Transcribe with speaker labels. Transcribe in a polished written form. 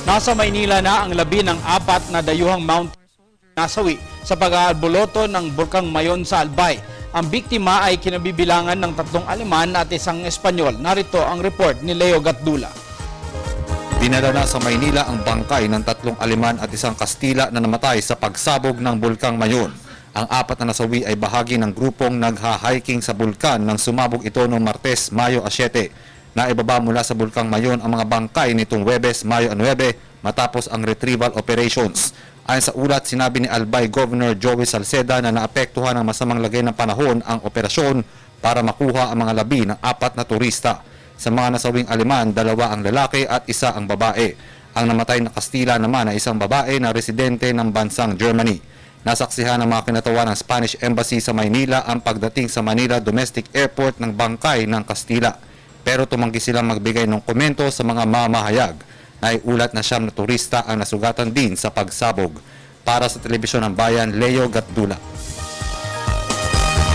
Speaker 1: Nasa Maynila na ang labi ng 4 na dayuhang mountain nasawi sa pag-aarboloto ng Bulkang Mayon sa Albay. Ang biktima ay kinabibilangan ng 3 Aleman at 1 Espanyol. Narito ang report ni Leo Gatdula.
Speaker 2: Dinala na sa Maynila ang bangkay ng 3 Aleman at 1 Kastila na namatay sa pagsabog ng Bulkang Mayon. Ang 4 na nasawi ay bahagi ng grupong nagha-hiking sa bulkan nang sumabog ito noong Martes, Mayo 7. Naibaba mula sa Bulkang Mayon ang mga bangkay nitong Huwebes, Mayo 9 matapos ang retrieval operations. Ayon sa ulat, sinabi ni Albay Governor Joey Salceda na naapektuhan ng masamang lagay ng panahon ang operasyon para makuha ang mga labi ng 4 na turista. Sa mga nasawing Aleman, 2 ang lalaki at 1 ang babae. Ang namatay na Kastila naman ay 1 babae na residente ng bansang Germany. Nasaksihan ng mga kinatawan ng Spanish Embassy sa Maynila ang pagdating sa Manila Domestic Airport ng bangkay ng Kastila. Pero tumanggi silang magbigay ng komento sa mga mamahayag. Naiulat na 9 na turista ang nasugatan din sa pagsabog. Para sa Telebisyon ng Bayan, Leo Gatdula.